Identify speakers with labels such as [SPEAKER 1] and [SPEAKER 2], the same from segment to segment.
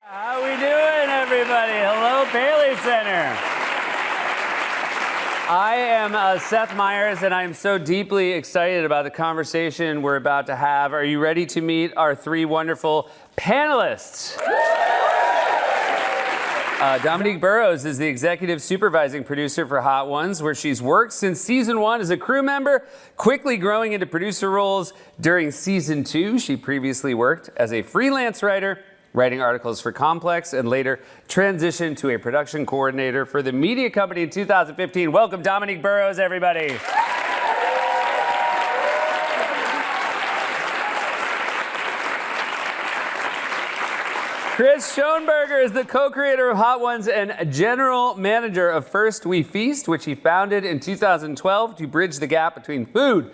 [SPEAKER 1] How we doing, everybody? Hello, Paley Center. I am Seth Meyers, and I am so deeply excited about the conversation we're about to have. Are you ready to meet our three wonderful panelists? Domonique Burroughs is the executive supervising producer for Hot Ones, where she's worked since season 1 as a crew member, quickly growing into producer roles during season 2. She previously worked as a freelance writer, writing articles for Complex, and later transitioned to a production coordinator for the media company in 2015. Welcome, Domonique Burroughs, everybody. Chris Schonberger is the co-creator of Hot Ones and general manager of First We Feast, which he founded in 2012 to bridge the gap between food,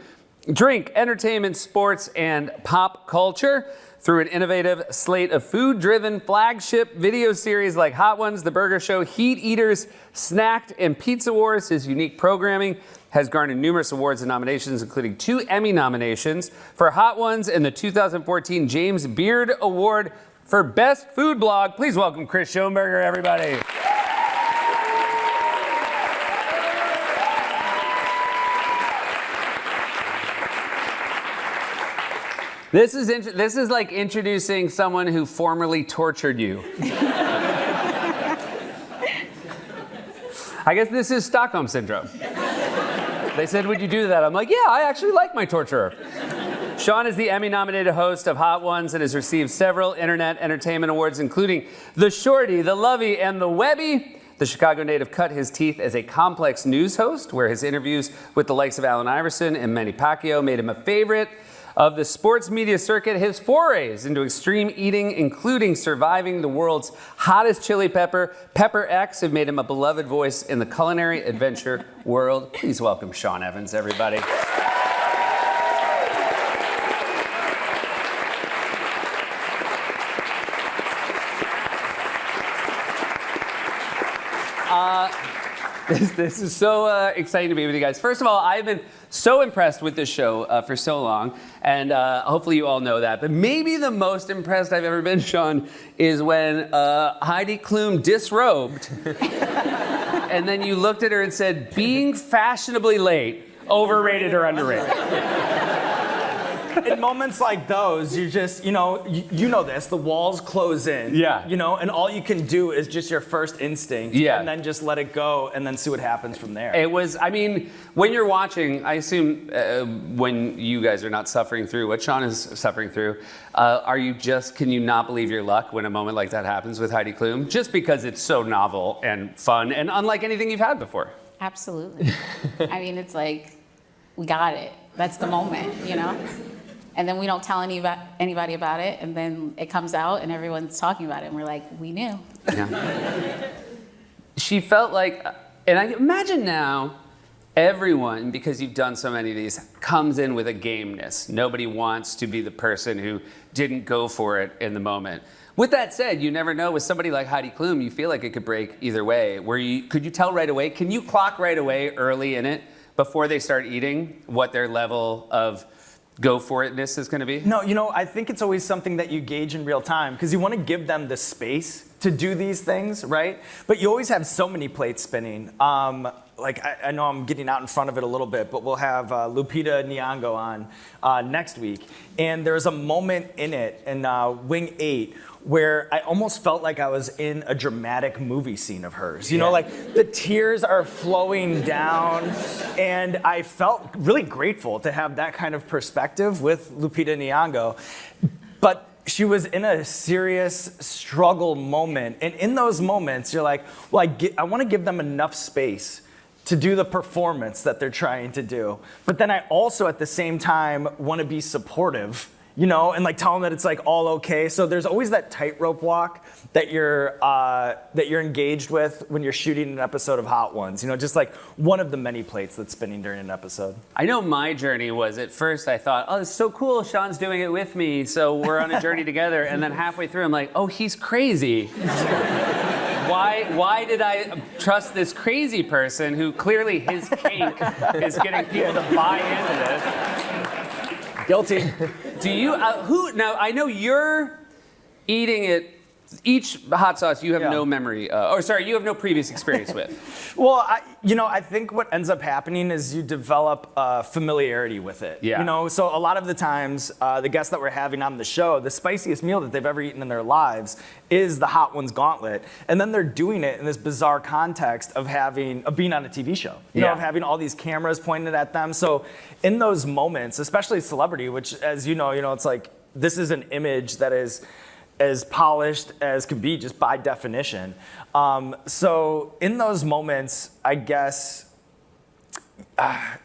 [SPEAKER 1] drink, entertainment, sports, and pop culture. Through an innovative slate of food-driven flagship video series like Hot Ones, The Burger Show, Heat Eaters, Snacked, and Pizza Wars, his unique programming has garnered numerous awards and nominations, including 2 Emmy nominations for Hot Ones and the 2014 James Beard Award for Best Food Blog. Please welcome Chris Schonberger, everybody. This is like introducing someone who formerly tortured you. I guess this is Stockholm Syndrome. They said, would you do that? I'm like, yeah, I actually like my torturer. Sean is the Emmy-nominated host of Hot Ones and has received several internet entertainment awards, including the Shorty, the Lovey, and the Webby. The Chicago native cut his teeth as a Complex news host, where his interviews with the likes of Allen Iverson and Manny Pacquiao made him a favorite of the sports media circuit. His forays into extreme eating, including surviving the world's hottest chili pepper, Pepper X, have made him a beloved voice in the culinary adventure world. Please welcome Sean Evans, everybody. This is so exciting to be with you guys. First of all, I've been so impressed with this show for so long, and hopefully you all know that. But maybe the most impressed I've ever been, Sean, is when Heidi Klum disrobed, and then you looked at her and said, being fashionably late, overrated or underrated?
[SPEAKER 2] In moments like those, you just, you know this, the walls close in.
[SPEAKER 1] Yeah.
[SPEAKER 2] And all you can do is just your first instinct.
[SPEAKER 1] Yeah.
[SPEAKER 2] And then just let it go and then see what happens from there.
[SPEAKER 1] It was, I mean, when you're watching, I assume when you guys are not suffering through what Sean is suffering through, can you not believe your luck when a moment like that happens with Heidi Klum? Just because it's so novel and fun and unlike anything you've had before.
[SPEAKER 3] Absolutely. I mean, it's like, we got it. That's the moment, And then we don't tell anybody about it, and then it comes out, and everyone's talking about it, and we're like, we knew.
[SPEAKER 1] Yeah. She felt like, and I imagine now, everyone, because you've done so many of these, comes in with a gameness. Nobody wants to be the person who didn't go for it in the moment. With that said, you never know. With somebody like Heidi Klum, you feel like it could break either way. Could you tell right away? Can you clock right away early in it before they start eating what their level of go for itness is going to be?
[SPEAKER 2] No, I think it's always something that you gauge in real time because you want to give them the space to do these things, right? But you always have so many plates spinning. I know I'm getting out in front of it a little bit, but we'll have Lupita Nyong'o on next week. And there's a moment in it, in Wing 8, where I almost felt like I was in a dramatic movie scene of hers. Like the tears are flowing down, and I felt really grateful to have that kind of perspective with Lupita Nyong'o. But she was in a serious struggle moment, and in those moments, you're like, well, I want to give them enough space to do the performance that they're trying to do. But then I also, at the same time, want to be supportive, and like tell them that it's like all okay. So there's always that tightrope walk that you're engaged with when you're shooting an episode of Hot Ones. Just like one of the many plates that's spinning during an episode.
[SPEAKER 1] I know my journey was, at first I thought, oh, it's so cool, Sean's doing it with me, so we're on a journey together. And then halfway through, I'm like, oh, he's crazy. Why did I trust this crazy person who clearly his kink is getting people to buy into this?
[SPEAKER 2] Guilty.
[SPEAKER 1] Do you, now I know you're eating it each hot sauce you have no memory, you have no previous experience with.
[SPEAKER 2] Well, I think what ends up happening is you develop familiarity with it.
[SPEAKER 1] Yeah.
[SPEAKER 2] You know, so a lot of the times, the guests that we're having on the show, the spiciest meal that they've ever eaten in their lives is the Hot Ones Gauntlet, and then they're doing it in this bizarre context of being on a TV show. You know, of having all these cameras pointed at them. So in those moments, especially celebrity, which, as you know, it's like this is an image that is as polished as can be just by definition. So in those moments, I guess, I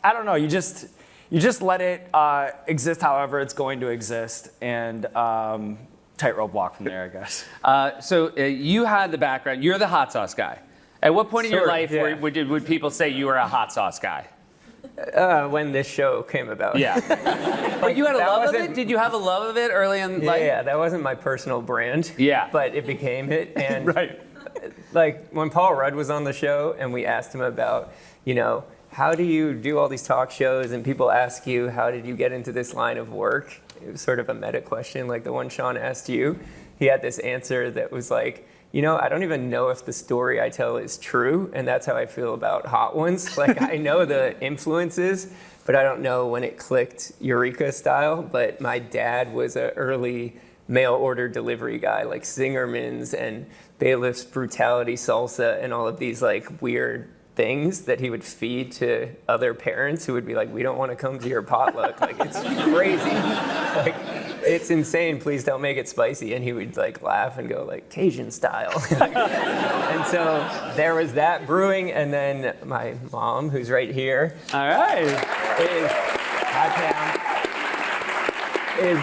[SPEAKER 2] don't know, you just let it exist however it's going to exist, and tightrope walk from there, I guess.
[SPEAKER 1] So you had the background, you're the hot sauce guy. At what point in your life would people say you were a hot sauce guy?
[SPEAKER 4] When this show came about.
[SPEAKER 1] Yeah. But you had a love of it? Did you have a love of it early in life?
[SPEAKER 4] Yeah, that wasn't my personal brand.
[SPEAKER 1] Yeah.
[SPEAKER 4] But it became it. And
[SPEAKER 1] right.
[SPEAKER 4] Like when Paul Rudd was on the show and we asked him about, how do you do all these talk shows and people ask you, how did you get into this line of work? It was sort of a meta question like the one Sean asked you. He had this answer that was like, I don't even know if the story I tell is true, and that's how I feel about Hot Ones. Like, I know the influences, but I don't know when it clicked Eureka style. But my dad was an early mail order delivery guy, like Zingerman's and Bailiff's Brutality Salsa and all of these like weird things that he would feed to other parents who would be like, we don't want to come to your potluck. Like, it's crazy. Like, it's insane. Please don't make it spicy. And he would like laugh and go like Cajun style. And so there was that brewing. And then my mom, who's right here.
[SPEAKER 1] All right.
[SPEAKER 4] Is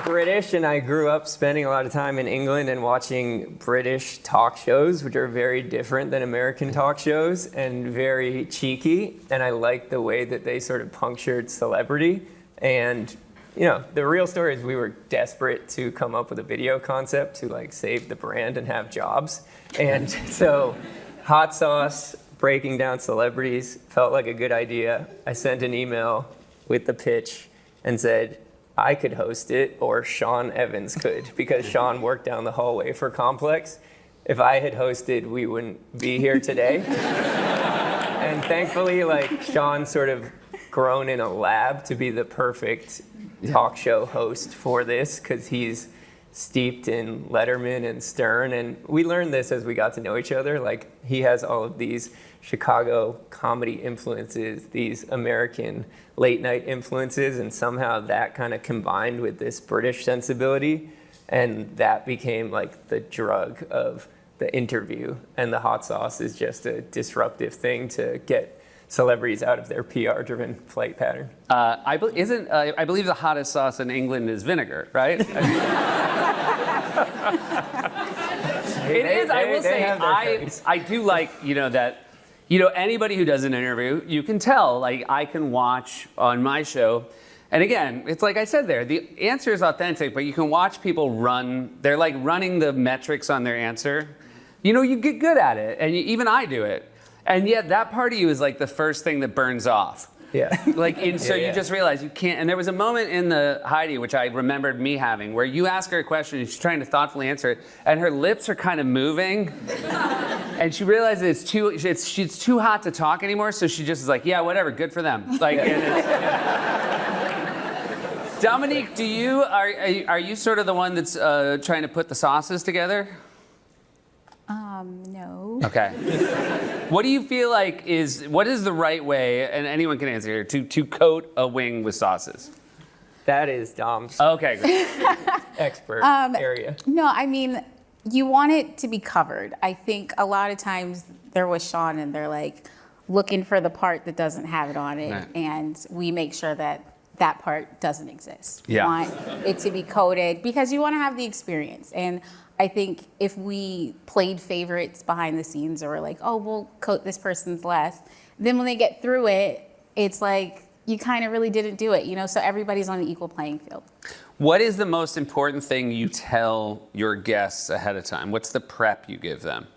[SPEAKER 4] British, and I grew up spending a lot of time in England and watching British talk shows, which are very different than American talk shows and very cheeky. And I liked the way that they sort of punctured celebrity. And the real story is we were desperate to come up with a video concept to like save the brand and have jobs. And so hot sauce, breaking down celebrities, felt like a good idea. I sent an email with the pitch and said, I could host it or Sean Evans could, because Sean worked down the hallway for Complex. If I had hosted, we wouldn't be here today. And thankfully, like Sean sort of grown in a lab to be the perfect talk show host for this, because he's steeped in Letterman and Stern. And we learned this as we got to know each other. Like, he has all of these Chicago comedy influences, these American late night influences, and somehow that kind of combined with this British sensibility, and that became like the drug of the interview. And the hot sauce is just a disruptive thing to get celebrities out of their PR-driven flight pattern.
[SPEAKER 1] I believe the hottest sauce in England is vinegar, right? It is. I will say, I do like that. Anybody who does an interview, you can tell. Like, I can watch on my show, and again, it's like I said there. The answer is authentic, but you can watch people run. They're like running the metrics on their answer. You get good at it, and even I do it. And yet that part of you is like the first thing that burns off.
[SPEAKER 4] Yeah.
[SPEAKER 1] You just realize you can't. And there was a moment in the Heidi, which I remembered me having, where you ask her a question and she's trying to thoughtfully answer it, and her lips are kind of moving, and she realizes she's too hot to talk anymore. So she just is like, yeah, whatever, good for them. Like, Domonique, are you sort of the one that's trying to put the sauces together?
[SPEAKER 3] No.
[SPEAKER 1] Okay. What do you feel like what is the right way, and anyone can answer here, to coat a wing with sauces?
[SPEAKER 4] That is Dom's
[SPEAKER 1] Okay, great.
[SPEAKER 4] expert area.
[SPEAKER 3] No, I mean, you want it to be covered. I think a lot of times they're with Sean and they're like looking for the part that doesn't have it on it,
[SPEAKER 1] Right.
[SPEAKER 3] and we make sure that part doesn't exist.
[SPEAKER 1] Yeah.
[SPEAKER 3] You want it to be coated because you want to have the experience. And I think if we played favorites behind the scenes, or we're like, oh, we'll coat this person's less, then when they get through it, it's like you kind of really didn't do it, so everybody's on an equal playing field.
[SPEAKER 1] What is the most important thing you tell your guests ahead of time? What's the prep you give them?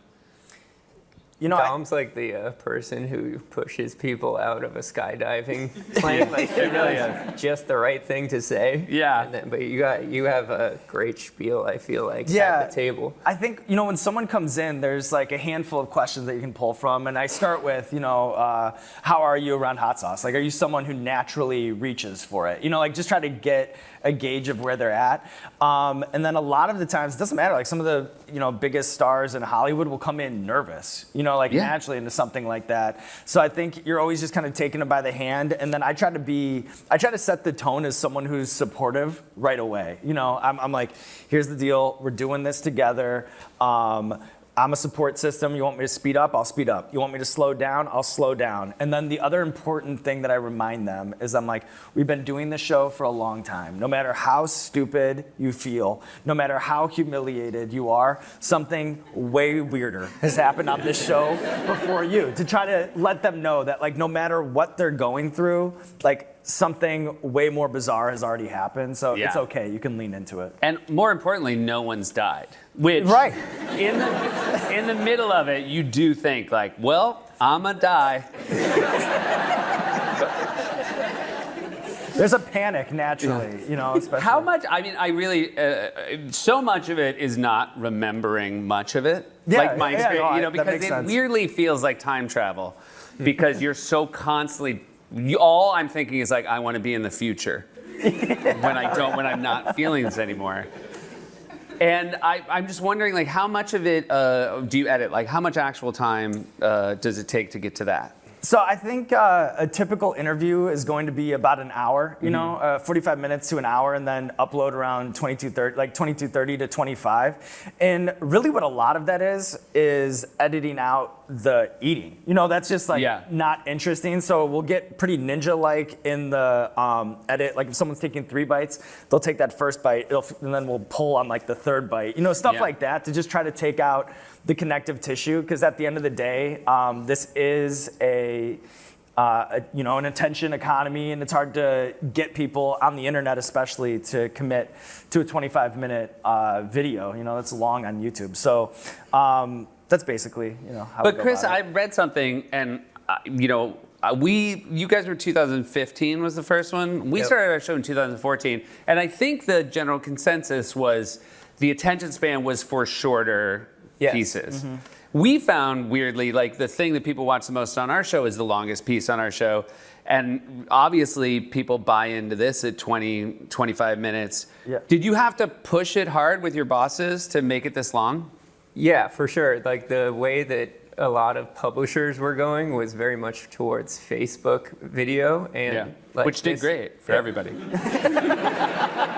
[SPEAKER 2] You know,
[SPEAKER 4] Dom's like the person who pushes people out of a skydiving plane. Like, he really is just the right thing to say.
[SPEAKER 1] Yeah.
[SPEAKER 4] And then, but you have a great spiel, I feel like,
[SPEAKER 2] Yeah.
[SPEAKER 4] at the table.
[SPEAKER 2] I think, you know, when someone comes in, there's like a handful of questions that you can pull from. And I start with, you know, how are you around hot sauce? Like, are you someone who naturally reaches for it? You know, like just try to get a gauge of where they're at. And then a lot of the times, it doesn't matter. Like some of the, you know, biggest stars in Hollywood will come in nervous, you know, like naturally into something like that. So I think you're always just kind of taking it by the hand. And then I try to set the tone as someone who's supportive right away. You know, I'm like, here's the deal. We're doing this together. I'm a support system. You want me to speed up? I'll speed up. You want me to slow down? I'll slow down. And then the other important thing that I remind them is I'm like, we've been doing this show for a long time. No matter how stupid you feel, no matter how humiliated you are, something way weirder has happened on this show before you. To try to let them know that like no matter what they're going through, like something way more bizarre has already happened. So it's okay. You can lean into it.
[SPEAKER 1] And more importantly, no one's died. Which,
[SPEAKER 2] right.
[SPEAKER 1] in the middle of it, you do think like, well, I'ma die.
[SPEAKER 2] There's a panic naturally, you know, especially.
[SPEAKER 1] How much, I mean, I really, so much of it is not remembering much of it.
[SPEAKER 2] Yeah,
[SPEAKER 1] like my
[SPEAKER 2] yeah,
[SPEAKER 1] experience,
[SPEAKER 2] no,
[SPEAKER 1] you know,
[SPEAKER 2] that
[SPEAKER 1] because
[SPEAKER 2] makes
[SPEAKER 1] it
[SPEAKER 2] sense.
[SPEAKER 1] weirdly feels like time travel because you're so constantly, all I'm thinking is like, I want to be in the future when I'm not feeling this anymore. And I'm just wondering, like, how much of it do you edit? Like, how much actual time does it take to get to that?
[SPEAKER 2] So I think a typical interview is going to be about an hour, you know, 45 minutes to an hour, and then upload around 22:30 to 25. And really what a lot of that is editing out the eating. You know, that's just like not interesting. So we'll get pretty ninja-like in the edit. Like if someone's taking 3 bites, they'll take that first bite, and then we'll pull on like the 3rd bite. You know, stuff like that to just try to take out the connective tissue, because at the end of the day, this is an attention economy, and it's hard to get people on the internet, especially, to commit to a 25-minute video. You know, that's long on YouTube. So that's basically, you know, how.
[SPEAKER 1] But Chris, I read something, and you guys were 2015 was the first one. We started our show in 2014, and I think the general consensus was the attention span was for shorter pieces. Mm-hmm. We found weirdly, like the thing that people watch the most on our show is the longest piece on our show. And obviously people buy into this at 20, 25 minutes. Yeah. Did you have to push it hard with your bosses to make it this long?
[SPEAKER 4] Yeah, for sure. Like the way that a lot of publishers were going was very much towards Facebook video, and like
[SPEAKER 1] which did great for everybody.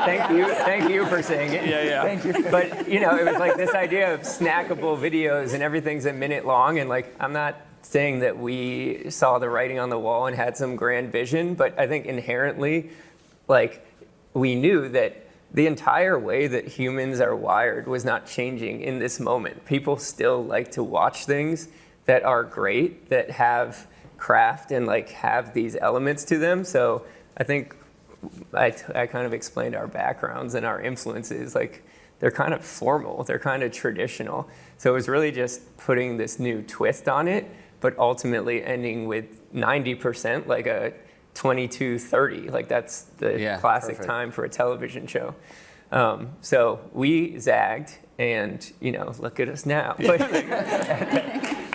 [SPEAKER 4] Thank you for saying it.
[SPEAKER 1] Yeah.
[SPEAKER 4] Thank you. But you know, it was like this idea of snackable videos, and everything's a minute long. And like, I'm not saying that we saw the writing on the wall and had some grand vision, but I think inherently, like, we knew that the entire way that humans are wired was not changing in this moment. People still like to watch things that are great, that have craft and like have these elements to them. So I think I kind of explained our backgrounds and our influences. Like, they're kind of formal, they're kind of traditional. So it was really just putting this new twist on it, but ultimately ending with 90%, like a 22:30, like that's the classic time for a television show. So we zagged, and you know, look at us now. But,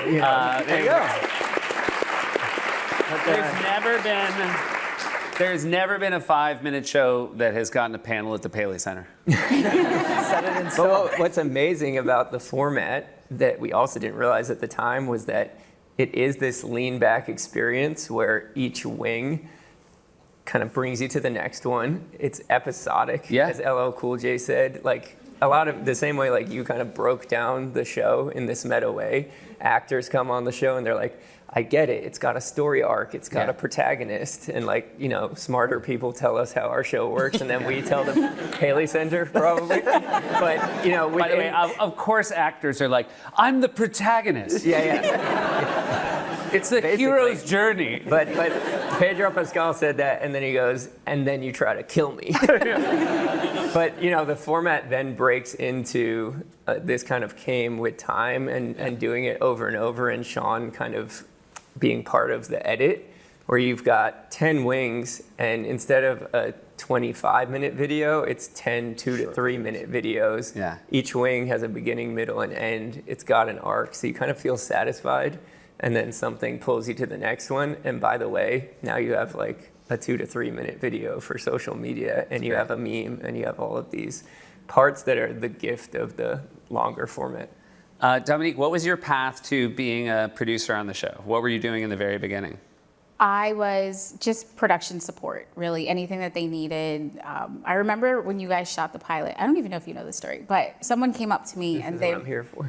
[SPEAKER 4] you know,
[SPEAKER 1] there you go. There's never been a 5-minute show that has gotten a panel at the Paley Center.
[SPEAKER 4] But what's amazing about the format that we also didn't realize at the time was that it is this lean back experience where each wing kind of brings you to the next one. It's episodic, as LL Cool J said. Like, a lot of the same way, like, you kind of broke down the show in this meta way. Actors come on the show and they're like, I get it. It's got a story arc. It's got a protagonist. And like, you know, smarter people tell us how our show works, and then we tell the Paley Center probably. But, you know,
[SPEAKER 1] by the way, of course actors are like, I'm the protagonist. It's the hero's journey.
[SPEAKER 4] But Pedro Pascal said that, and then he goes, and then you try to kill me. But the format then breaks into this kind of came with time and doing it over and over, and Sean kind of being part of the edit, where you've got 10 wings, and instead of a 25-minute video, it's 10 2 to 3 minute videos.
[SPEAKER 1] Yeah.
[SPEAKER 4] Each wing has a beginning, middle, and end. It's got an arc, so you kind of feel satisfied, and then something pulls you to the next one. And by the way, now you have like a 2 to 3 minute video for social media, and you have a meme, and you have all of these parts that are the gift of the longer format.
[SPEAKER 1] Domonique, what was your path to being a producer on the show? What were you doing in the very beginning?
[SPEAKER 3] I was just production support, really, anything that they needed. I remember when you guys shot the pilot, I don't even know if you know the story, but someone came up to me and
[SPEAKER 4] This is what I'm here for.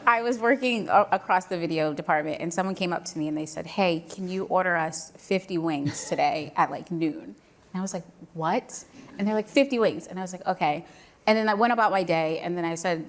[SPEAKER 3] I was working across the video department, and someone came up to me and they said, hey, can you order us 50 wings today at like noon? And I was like, what? And they're like, 50 wings. And I was like, okay. And then I went about my day, and then I said,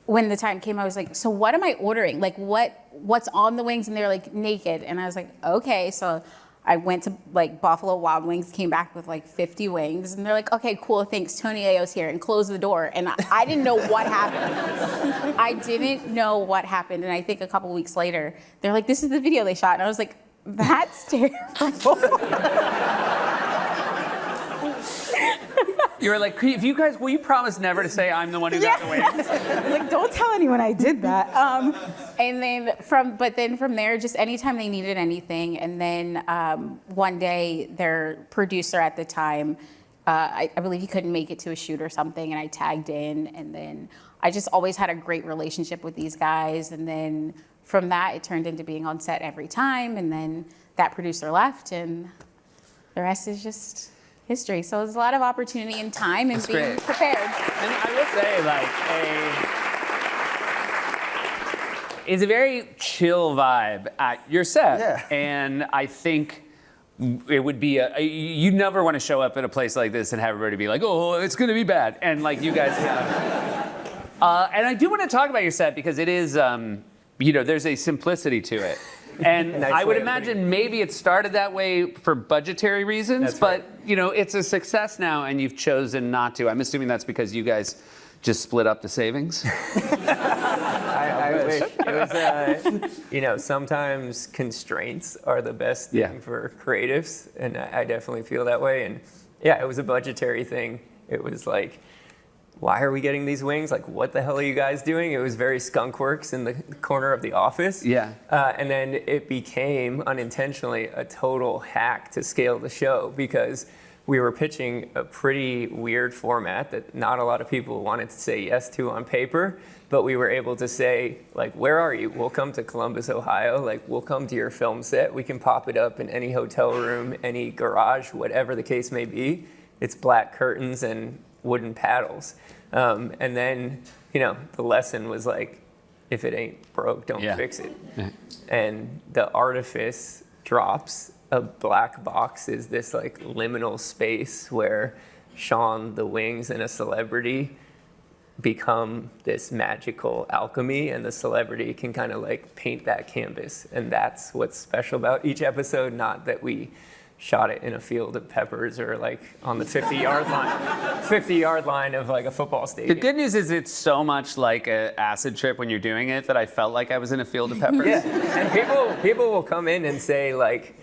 [SPEAKER 3] when the time came, I was like, so what am I ordering? Like, what's on the wings? And they're like, naked. And I was like, okay. So I went to like Buffalo Wild Wings, came back with like 50 wings. And they're like, okay, cool, thanks. Tony Ayo's here, and closed the door. And I didn't know what happened. I didn't know what happened. And I think a couple weeks later, they're like, this is the video they shot. And I was like, that's terrible.
[SPEAKER 1] You were like, if you guys, will you promise never to say I'm the one who got the wings?
[SPEAKER 3] Like, don't tell anyone I did that. And then from there, just anytime they needed anything. And then one day, their producer at the time, I believe he couldn't make it to a shoot or something, and I tagged in. And then I just always had a great relationship with these guys. And then from that, it turned into being on set every time. And then that producer left, and the rest is just history. So there's a lot of opportunity and time and being prepared.
[SPEAKER 1] And I will say, it's a very chill vibe at your set.
[SPEAKER 2] Yeah.
[SPEAKER 1] And I think it would be you never want to show up at a place like this and have everybody be like, oh, it's going to be bad. And like you guys have. And I do want to talk about your set because it is, there's a simplicity to it. And
[SPEAKER 4] Nice
[SPEAKER 1] I would
[SPEAKER 4] way of
[SPEAKER 1] imagine maybe it started that way for budgetary reasons,
[SPEAKER 4] That's
[SPEAKER 1] but
[SPEAKER 4] right.
[SPEAKER 1] it's a success now, and you've chosen not to. I'm assuming that's because you guys just split up the savings.
[SPEAKER 4] I wish. It was, sometimes constraints are the best thing for creatives, and I definitely feel that way. And yeah, it was a budgetary thing. It was like, why are we getting these wings? Like, what the hell are you guys doing? It was very skunkworks in the corner of the office.
[SPEAKER 1] Yeah.
[SPEAKER 4] And then it became, unintentionally, a total hack to scale the show because we were pitching a pretty weird format that not a lot of people wanted to say yes to on paper, but we were able to say, like, where are you? We'll come to Columbus, Ohio. Like, we'll come to your film set. We can pop it up in any hotel room, any garage, whatever the case may be. It's black curtains and wooden paddles. And then, the lesson was like, if it ain't broke, don't fix it.
[SPEAKER 1] Yeah.
[SPEAKER 4] And the artifice drops. A black box is this like liminal space where Sean, the wings, and a celebrity become this magical alchemy, and the celebrity can kind of like paint that canvas. And that's what's special about each episode, not that we shot it in a field of peppers or like on the 50-yard line of like a football stadium.
[SPEAKER 1] The good news is it's so much like an acid trip when you're doing it that I felt like I was in a field of peppers.
[SPEAKER 4] Yeah, and people will come in and say like,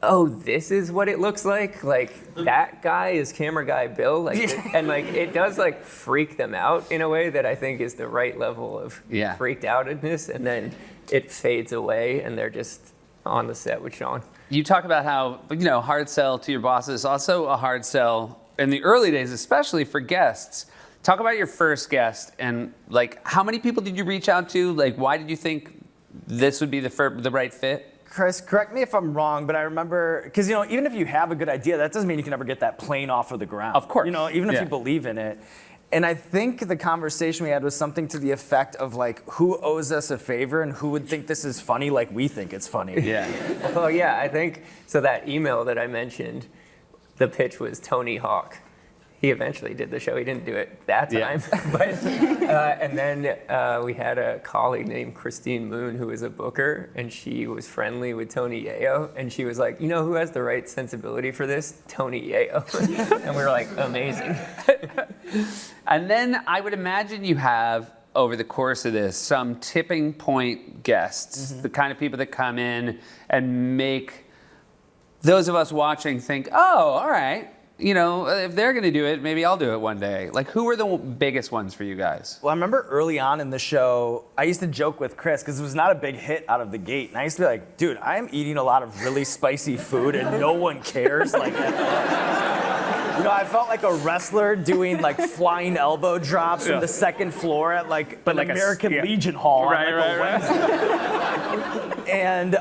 [SPEAKER 4] oh, this is what it looks like? Like, that guy is camera guy Bill? Like, and like, it does like freak them out in a way that I think is the right level of freaked outedness, and then it fades away and they're just on the set with Sean.
[SPEAKER 1] You talk about how, hard sell to your bosses, also a hard sell in the early days, especially for guests. Talk about your first guest and like, how many people did you reach out to? Like, why did you think this would be the right fit?
[SPEAKER 2] Chris, correct me if I'm wrong, but I remember, because even if you have a good idea, that doesn't mean you can ever get that plane off of the ground.
[SPEAKER 1] Of course.
[SPEAKER 2] Even if you believe in it. And I think the conversation we had was something to the effect of like, who owes us a favor and who would think this is funny like we think it's funny.
[SPEAKER 1] Yeah.
[SPEAKER 4] Well, yeah, I think, so that email that I mentioned, the pitch was Tony Hawk. He eventually did the show. He didn't do it that
[SPEAKER 1] Yeah.
[SPEAKER 4] time. But, and then we had a colleague named Christine Moon who was a booker, and she was friendly with Tony Yayo. And she was like, you know who has the right sensibility for this? Tony Yayo. And we were like, amazing.
[SPEAKER 1] And then I would imagine you have, over the course of this, some tipping point guests, the kind of people that come in and make those of us watching think, oh, all right, you know, if they're going to do it, maybe I'll do it one day. Like, who were the biggest ones for you guys?
[SPEAKER 2] Well, I remember early on in the show, I used to joke with Chris because it was not a big hit out of the gate. And I used to be like, dude, I am eating a lot of really spicy food and no one cares. Like, you know, I felt like a wrestler doing like flying elbow drops from the second floor at like an American Legion Hall.
[SPEAKER 1] Right,
[SPEAKER 2] on, like,
[SPEAKER 1] right,
[SPEAKER 2] a Wednesday. And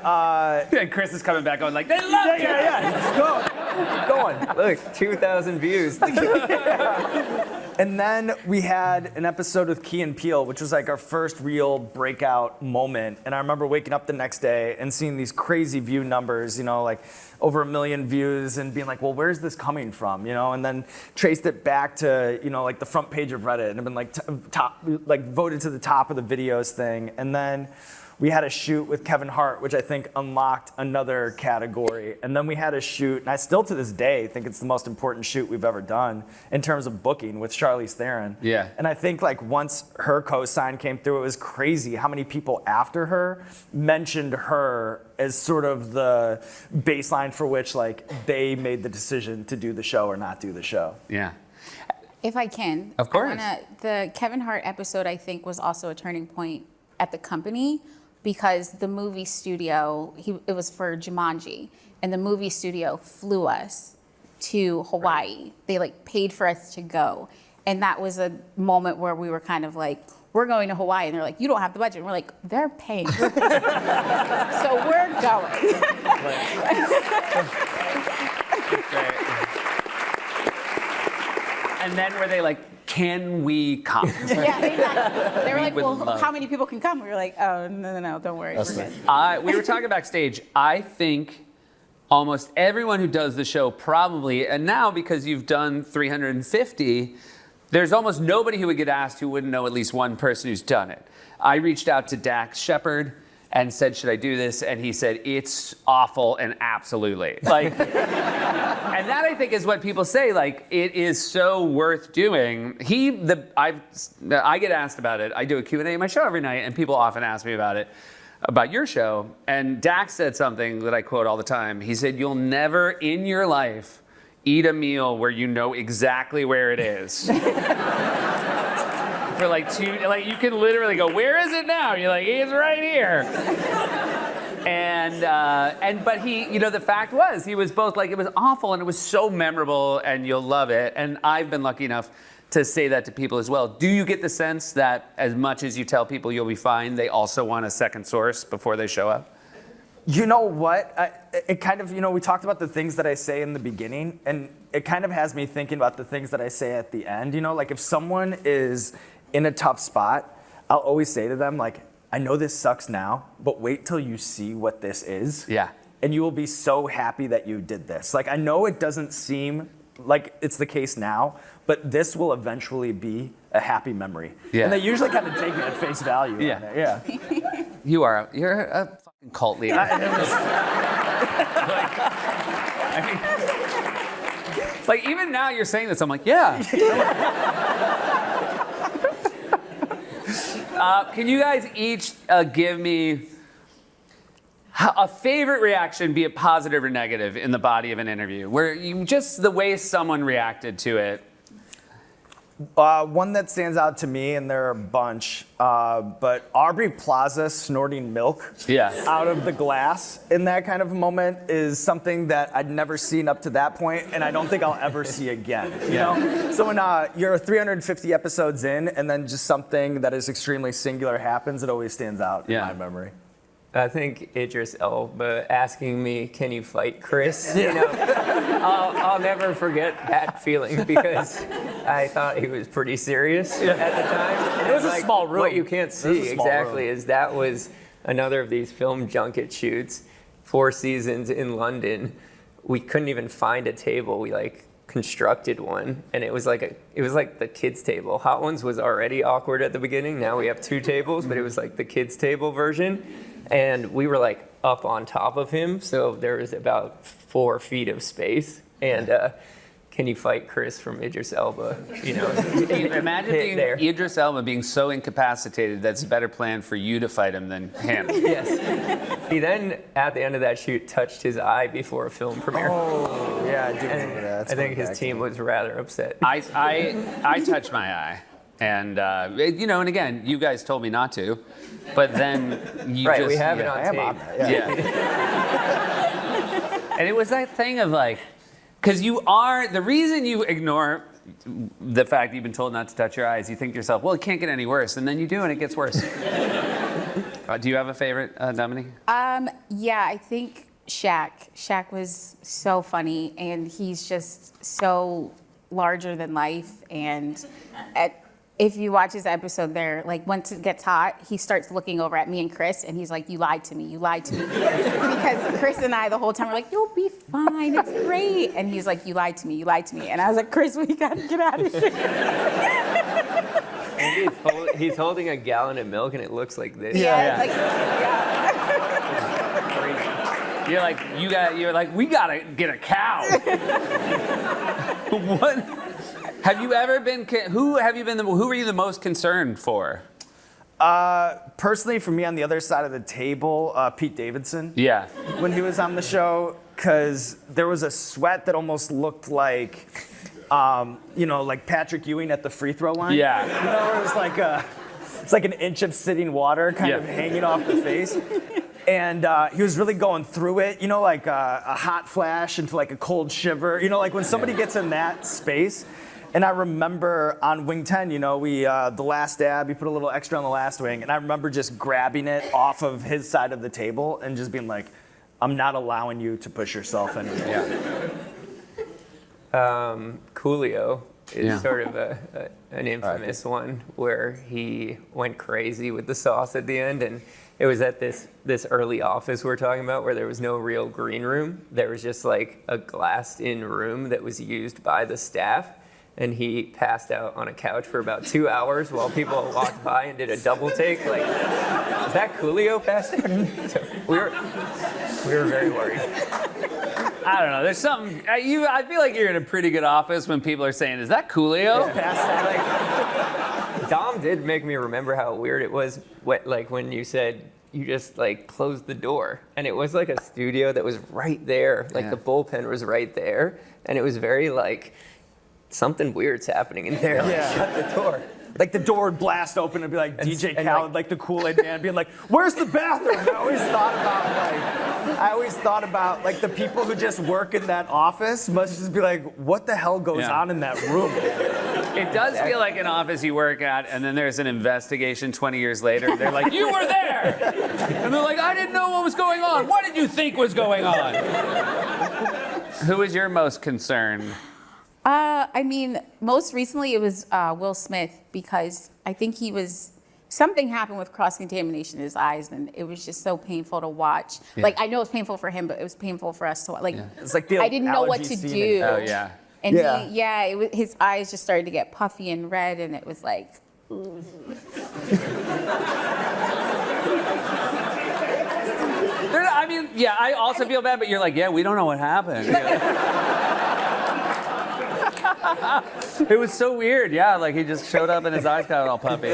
[SPEAKER 1] And Chris is coming back on like, they love you.
[SPEAKER 2] yeah, let's go. Keep going.
[SPEAKER 4] Look, 2,000 views.
[SPEAKER 2] And then we had an episode with Key and Peele, which was like our first real breakout moment. And I remember waking up the next day and seeing these crazy view numbers, you know, like over 1 million views, and being like, well, where's this coming from, you know? And then traced it back to, you know, like the front page of Reddit, and have been like voted to the top of the videos thing. And then we had a shoot with Kevin Hart, which I think unlocked another category. And then we had a shoot, and I still to this day think it's the most important shoot we've ever done in terms of booking, with Charlize Theron.
[SPEAKER 1] Yeah.
[SPEAKER 2] And I think like once her co-sign came through, it was crazy how many people after her mentioned her as sort of the baseline for which like they made the decision to do the show or not do the show.
[SPEAKER 1] Yeah.
[SPEAKER 3] If I can.
[SPEAKER 1] Of course.
[SPEAKER 3] The Kevin Hart episode, I think, was also a turning point at the company, because the movie studio, it was for Jumanji, and the movie studio flew us to Hawaii. They like paid for us to go. And that was a moment where we were kind of like, we're going to Hawaii. And they're like, you don't have the budget. And we're like, they're paying. So we're going.
[SPEAKER 1] And then were they like, can we come?
[SPEAKER 3] Yeah, exactly. They were like,
[SPEAKER 1] would
[SPEAKER 3] well,
[SPEAKER 1] love-
[SPEAKER 3] how many people can come? We were like, oh, no, don't worry. We're good.
[SPEAKER 1] We were talking backstage. I think almost everyone who does the show probably, and now because you've done 350, there's almost nobody who would get asked who wouldn't know at least one person who's done it. I reached out to Dax Shepard and said, should I do this? And he said, it's awful and absolutely. Like, and that I think is what people say, like, it is so worth doing. I get asked about it. I do a Q&A in my show every night, and people often ask me about it, about your show. And Dax said something that I quote all the time. He said, you'll never in your life eat a meal where you know exactly where it is. For like you can literally go, where is it now? You're like, it's right here. But he, you know, the fact was, he was both like, it was awful and it was so memorable and you'll love it. And I've been lucky enough to say that to people as well. Do you get the sense that as much as you tell people you'll be fine, they also want a second source before they show up?
[SPEAKER 2] You know what? It kind of, you know, we talked about the things that I say in the beginning, and it kind of has me thinking about the things that I say at the end. You know, like if someone is in a tough spot, I'll always say to them, like, I know this sucks now, but wait till you see what this is.
[SPEAKER 1] Yeah.
[SPEAKER 2] And you will be so happy that you did this. Like, I know it doesn't seem like it's the case now, but this will eventually be a happy memory.
[SPEAKER 1] Yeah.
[SPEAKER 2] And they usually kind of take it at face value.
[SPEAKER 1] Yeah.
[SPEAKER 2] On it. Yeah.
[SPEAKER 1] You're a fucking cult leader. Like even now you're saying this, I'm like, yeah. Can you guys each give me a favorite reaction, be it positive or negative, in the body of an interview, where you just the way someone reacted to it?
[SPEAKER 2] One that stands out to me, and there are a bunch, but Aubrey Plaza snorting milk out of the glass in that kind of moment is something that I'd never seen up to that point, and I don't think I'll ever see again. You know? So when you're 350 episodes in, and then just something that is extremely singular happens, it always stands out in my memory.
[SPEAKER 4] I think Idris Elba asking me, can you fight Chris? You know, I'll never forget that feeling because I thought he was pretty serious at the time.
[SPEAKER 2] It was a small room.
[SPEAKER 4] What you can't see exactly is that was another of these film junket shoots, 4 seasons in London. We couldn't even find a table. We constructed one, and it was like the kids table. Hot Ones was already awkward at the beginning. Now we have 2 tables, but it was like the kids table version, and we were like up on top of him, so there was about 4 feet of space. And can you fight Chris from Idris Elba? You know,
[SPEAKER 1] Imagine being Idris Elba being so incapacitated that's a better plan for you to fight him than him.
[SPEAKER 4] Yes. He then, at the end of that shoot, touched his eye before a film premiere.
[SPEAKER 2] Oh, yeah, I do remember that.
[SPEAKER 4] I think his team was rather upset.
[SPEAKER 1] I touched my eye. And, you know, and again, you guys told me not to. But then you
[SPEAKER 4] right,
[SPEAKER 1] just...
[SPEAKER 4] we have it on tape.
[SPEAKER 1] Yeah. And it was that thing of like... Because the reason you ignore the fact that you've been told not to touch your eyes, you think to yourself, well, it can't get any worse. And then you do, and it gets worse. Do you have a favorite, Dominique?
[SPEAKER 3] Yeah, I think Shaq. Shaq was so funny, and he's just so larger than life. And if you watch his episode there, like once it gets hot, he starts looking over at me and Chris, and he's like, you lied to me, you lied to me. Because Chris and I the whole time were like, you'll be fine, it's great. And he's like, you lied to me, you lied to me. And I was like, Chris, we gotta get out of here.
[SPEAKER 4] And he's holding a gallon of milk, and it looks like this.
[SPEAKER 3] Yeah.
[SPEAKER 1] You're like, we gotta get a cow. What? Have you ever been? Who were you the most concerned for?
[SPEAKER 2] Personally, for me, on the other side of the table, Pete Davidson.
[SPEAKER 1] Yeah.
[SPEAKER 2] When he was on the show, because there was a sweat that almost looked like, like Patrick Ewing at the free throw line.
[SPEAKER 1] Yeah.
[SPEAKER 2] You know, where it's like an inch of sitting water kind of hanging off the face. And he was really going through it, like a hot flash into like a cold shiver. You know, like when somebody gets in that space. And I remember on wing 10, we the last dab, you put a little extra on the last wing, and I remember just grabbing it off of his side of the table and just being like, I'm not allowing you to push yourself anymore.
[SPEAKER 4] Coolio is sort of an infamous one where he went crazy with the sauce at the end, and it was at this early office we're talking about where there was no real green room. There was just like a glassed-in room that was used by the staff. And he passed out on a couch for about 2 hours while people walked by and did a double take. Like, is that Coolio passed out? So we were very worried.
[SPEAKER 1] I don't know. There's something. I feel like you're in a pretty good office when people are saying, "Is that Coolio?"
[SPEAKER 4] Yeah. Like, Dom did make me remember how weird it was. When you said you just like closed the door, and it was like a studio that was right there. Like the bullpen was right there, and it was very like. Something weird's happening in there. Like, shut the door.
[SPEAKER 2] Like the door would blast open and be like DJ Khaled, like the Kool-Aid man, being like, "Where's the bathroom?" And I always thought about like the people who just work in that office must just be like, "What the hell goes on in that room?"
[SPEAKER 1] It does feel like an office you work at, and then there's an investigation 20 years later. They're like, "You were there," and they're like, "I didn't know what was going on. What did you think was going on?" Who is your most concerned?
[SPEAKER 3] Most recently it was Will Smith, because I think something happened with cross-contamination in his eyes, and it was just so painful to watch. Yeah. Like, I know it's painful for him, but it was painful for us to watch. Like,
[SPEAKER 2] it's like
[SPEAKER 3] I didn't know what to do.
[SPEAKER 1] Oh, yeah.
[SPEAKER 3] And his eyes just started to get puffy and red, and it was like...
[SPEAKER 1] I also feel bad, but you're like, we don't know what happened. It was so weird, like he just showed up and his eyes got all puffy.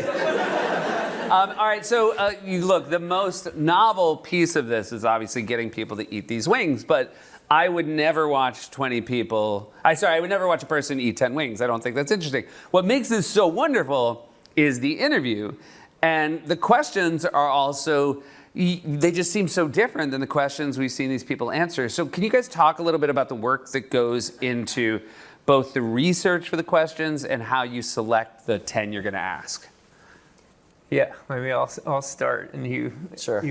[SPEAKER 1] All right, so look, the most novel piece of this is obviously getting people to eat these wings, but I would never watch 20 people, I would never watch a person eat 10 wings. I don't think that's interesting. What makes this so wonderful is the interview, and the questions are also, they just seem so different than the questions we've seen these people answer. So can you guys talk a little bit about the work that goes into both the research for the questions and how you select the 10 you're going to ask?
[SPEAKER 4] Yeah, maybe I'll start and you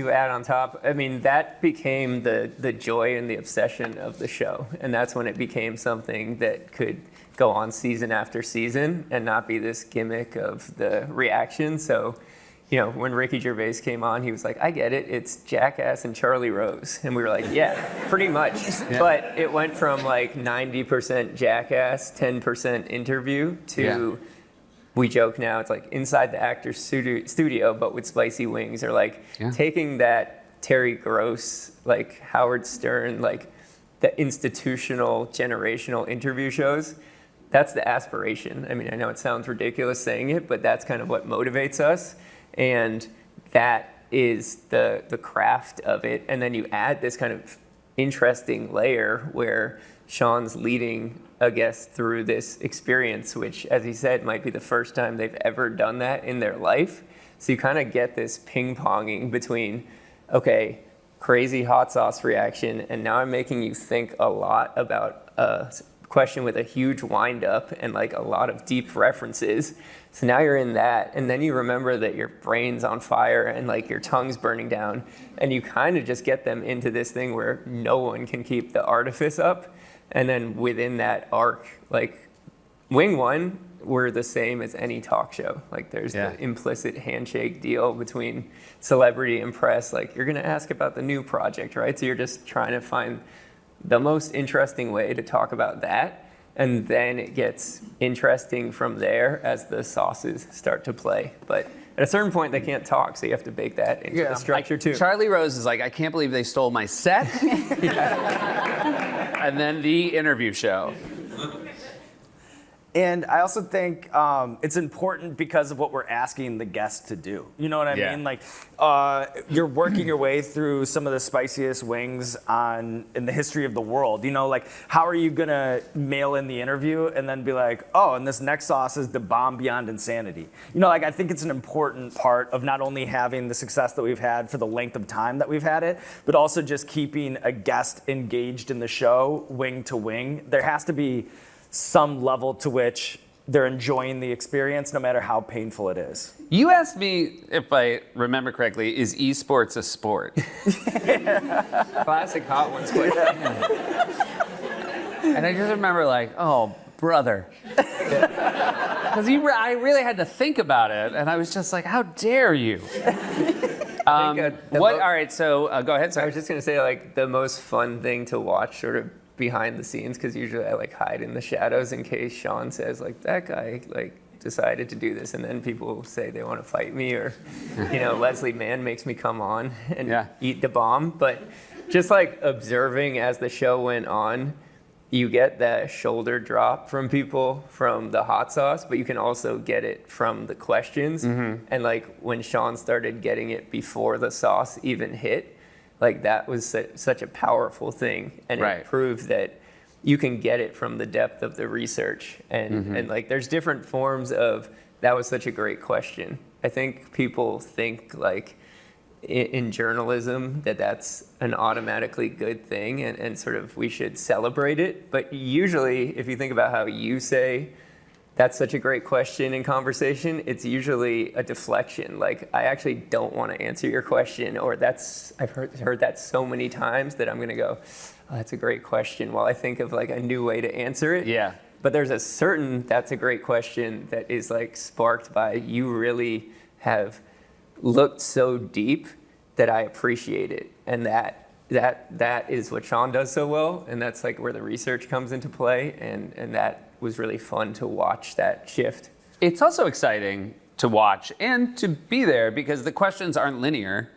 [SPEAKER 4] add on top. I mean, that became the joy and the obsession of the show, and that's when it became something that could go on season after season and not be this gimmick of the reaction. So, you know, when Ricky Gervais came on, he was like, I get it, it's Jackass and Charlie Rose. And we were like, yeah, pretty much.
[SPEAKER 1] Yeah.
[SPEAKER 4] But it went from like 90% Jackass, 10% interview to, we joke now, it's like inside the actor's studio, but with spicy wings, or like taking that Terry Gross, like Howard Stern, like the institutional, generational interview shows. That's the aspiration. I mean, I know it sounds ridiculous saying it, but that's kind of what motivates us. And that is the craft of it. And then you add this kind of interesting layer where Sean's leading a guest through this experience, which, as he said, might be the first time they've ever done that in their life. So you kind of get this ping-ponging between, okay, crazy hot sauce reaction, and now I'm making you think a lot about a question with a huge wind-up and like a lot of deep references. So now you're in that, and then you remember that your brain's on fire and like your tongue's burning down, and you kind of just get them into this thing where no one can keep the artifice up. And then within that arc, like Wing One, we're the same as any talk show. Like there's the implicit handshake deal between celebrity and press. Like you're gonna ask about the new project, right? So you're just trying to find the most interesting way to talk about that. And then it gets interesting from there as the sauces start to play. But at a certain point, they can't talk, so you have to bake that into the structure too.
[SPEAKER 1] Charlie Rose is like, I can't believe they stole my set. And then the interview show.
[SPEAKER 2] And I also think it's important because of what we're asking the guests to do. You know what I mean? Like, you're working your way through some of the spiciest wings in the history of the world. You know, like, how are you gonna mail in the interview and then be like, oh, and this next sauce is the bomb beyond insanity? You know, like, I think it's an important part of not only having the success that we've had for the length of time that we've had it, but also just keeping a guest engaged in the show, wing to wing. There has to be some level to which they're enjoying the experience, no matter how painful it is.
[SPEAKER 1] You asked me, if I remember correctly, is esports a sport?
[SPEAKER 4] Classic Hot Ones question.
[SPEAKER 1] And I just remember like, oh, brother. Because I really had to think about it, and I was just like, how dare you? All right, so go ahead,
[SPEAKER 4] I
[SPEAKER 1] sorry.
[SPEAKER 4] was just gonna say, like, the most fun thing to watch sort of behind the scenes, because usually I like hide in the shadows in case Sean says like, that guy like decided to do this, and then people say they want to fight me, or you know, Leslie Mann makes me come on and eat the bomb. But just like observing as the show went on, you get that shoulder drop from people from the hot sauce, but you can also get it from the questions. And like when Sean started getting it before the sauce even hit, like that was such a powerful thing, and it proved that you can get it from the depth of the research, and like there's different forms of, that was such a great question. I think people think like in journalism that that's an automatically good thing, and sort of we should celebrate it. But usually, if you think about how you say, that's such a great question in conversation, it's usually a deflection. Like, I actually don't want to answer your question, or I've heard that so many times that I'm going to go, oh, that's a great question, while I think of like a new way to answer it.
[SPEAKER 1] Yeah.
[SPEAKER 4] But there's a certain, that's a great question that is like sparked by, you really have looked so deep that I appreciate it. And that is what Sean does so well, and that's like where the research comes into play, and that was really fun to watch that shift.
[SPEAKER 1] It's also exciting to watch and to be there because the questions aren't linear.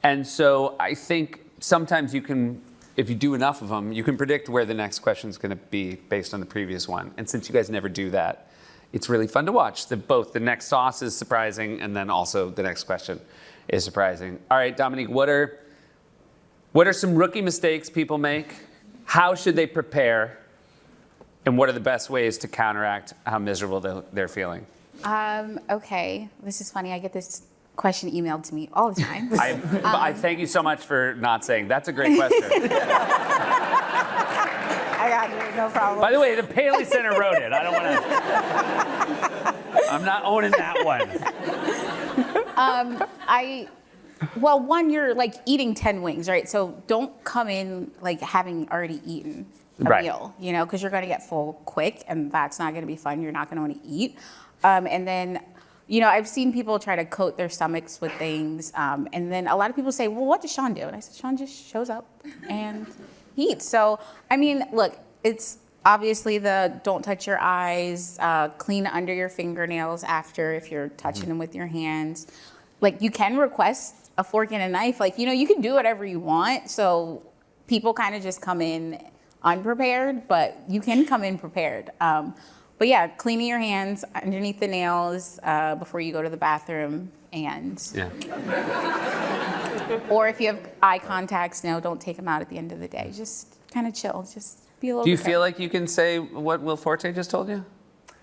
[SPEAKER 1] And so I think sometimes you can, if you do enough of them, you can predict where the next question is going to be based on the previous one. And since you guys never do that, it's really fun to watch. Both the next sauce is surprising, and then also the next question is surprising. All right, Domonique, what are some rookie mistakes people make? How should they prepare? And what are the best ways to counteract how miserable they're feeling?
[SPEAKER 3] Okay, this is funny. I get this question emailed to me all the time.
[SPEAKER 1] I thank you so much for not saying, that's a great question.
[SPEAKER 3] I got you, no problem.
[SPEAKER 1] By the way, the Paley Center wrote it. I don't want to, I'm not owning that one.
[SPEAKER 3] Well, one, you're like eating 10 wings, right? So don't come in like having already eaten a meal, you know, because you're going to get full quick, and that's not going to be fun. You're not going to want to eat. And then I've seen people try to coat their stomachs with things, and then a lot of people say, well, what does Sean do? And I said, Sean just shows up and he eats. So, I mean, look, it's obviously the don't touch your eyes, clean under your fingernails after if you're touching them with your hands. Like, you can request a fork and a knife. Like, you can do whatever you want. So people kind of just come in unprepared, but you can come in prepared. But yeah, cleaning your hands underneath the nails before you go to the bathroom, and or if you have eye contacts, don't take them out at the end of the day. Just kind of chill. Just be a little.
[SPEAKER 1] Do you
[SPEAKER 3] bit
[SPEAKER 1] feel like you can say what Will Forte just told you?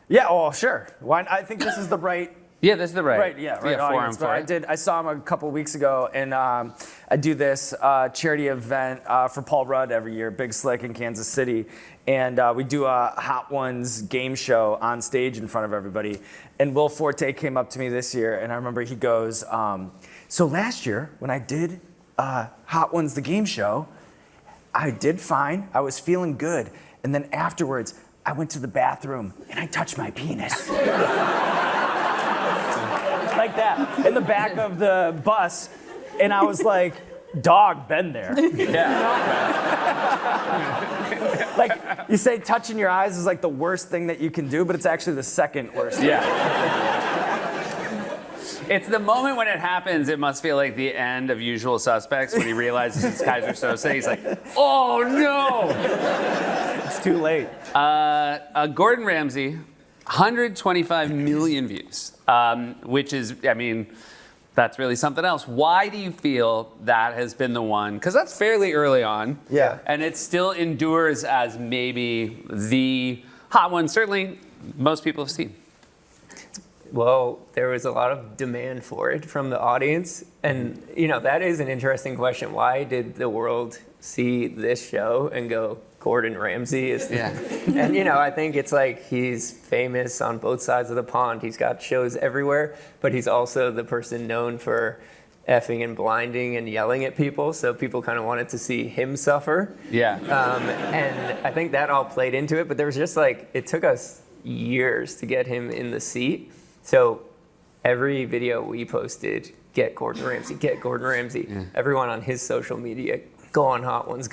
[SPEAKER 2] Yeah, oh, sure. Why? I think this is the right.
[SPEAKER 1] Yeah, this is the right.
[SPEAKER 2] Right, yeah, right.
[SPEAKER 1] Forum for it.
[SPEAKER 2] I saw him a couple weeks ago, and I do this charity event for Paul Rudd every year, Big Slick in Kansas City, and we do a Hot Ones game show on stage in front of everybody. And Will Forte came up to me this year, and I remember he goes, "So last year when I did Hot Ones the game show, I did fine. I was feeling good, and then afterwards I went to the bathroom and I touched my penis." Like that, in the back of the bus, and I was like, dog, been there. Yeah. Like, you say touching your eyes is like the worst thing that you can do, but it's actually the second worst thing.
[SPEAKER 1] Yeah. It's the moment when it happens, it must feel like the end of Usual Suspects when he realizes it's Kaiser Soze. He's like, oh no!
[SPEAKER 2] It's too late.
[SPEAKER 1] Gordon Ramsay, 125 million views, which is, I mean, that's really something else. Why do you feel that has been the one? Because that's fairly early on.
[SPEAKER 2] Yeah.
[SPEAKER 1] And it still endures as maybe the hot one, certainly most people have seen.
[SPEAKER 4] Well, there was a lot of demand for it from the audience. And, that is an interesting question. Why did the world see this show and go, Gordon Ramsay is the...
[SPEAKER 1] Yeah.
[SPEAKER 4] And, I think it's like he's famous on both sides of the pond. He's got shows everywhere, but he's also the person known for effing and blinding and yelling at people. So people kind of wanted to see him suffer.
[SPEAKER 1] Yeah.
[SPEAKER 4] And I think that all played into it. But there was just it took us years to get him in the seat. So every video we posted, get Gordon Ramsay, get Gordon Ramsay. Yeah. Everyone on his social media, go on Hot Ones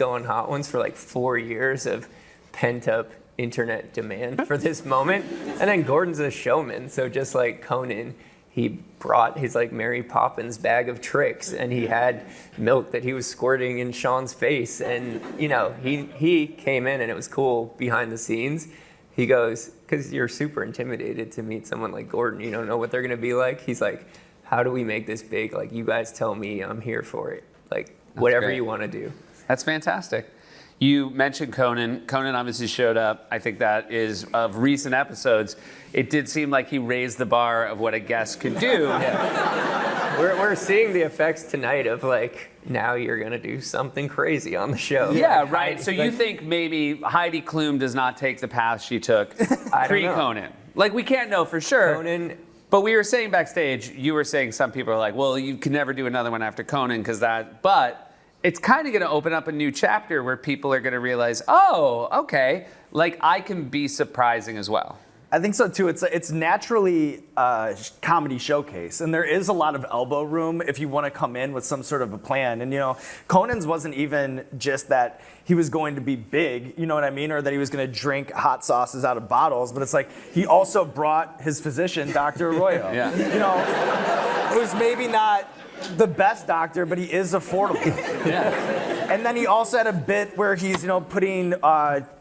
[SPEAKER 4] for 4 years of pent up internet demand for this moment. And then Gordon's a showman. So just like Conan, he brought his Mary Poppins bag of tricks, and he had milk that he was squirting in Sean's face. And, he came in, and it was cool behind the scenes. He goes, because you're super intimidated to meet someone like Gordon. You don't know what they're going to be like. He's like, how do we make this big? You guys tell me, I'm here for it. Whatever you want to do.
[SPEAKER 1] That's fantastic. You mentioned Conan. Conan obviously showed up. I think that is, of recent episodes, it did seem like he raised the bar of what a guest could do.
[SPEAKER 4] Yeah. We're seeing the effects tonight of now you're going to do something crazy on the show.
[SPEAKER 1] Yeah, right. So you think maybe Heidi Klum does not take the path she took pre-Conan. We can't know for sure.
[SPEAKER 4] Conan...
[SPEAKER 1] But we were saying backstage, you were saying some people are like, well, you can never do another one after Conan because that, but it's kind of going to open up a new chapter where people are going to realize, oh, okay, I can be surprising as well.
[SPEAKER 2] I think so too. It's naturally a comedy showcase, and there is a lot of elbow room if you want to come in with some sort of a plan. And Conan's wasn't even just that he was going to be big, you know what I mean, or that he was going to drink hot sauces out of bottles. But it's he also brought his physician, Dr. Arroyo.
[SPEAKER 1] Yeah.
[SPEAKER 2] Who's maybe not the best doctor, but he is affordable.
[SPEAKER 1] Yeah.
[SPEAKER 2] And then he also had a bit where he's, putting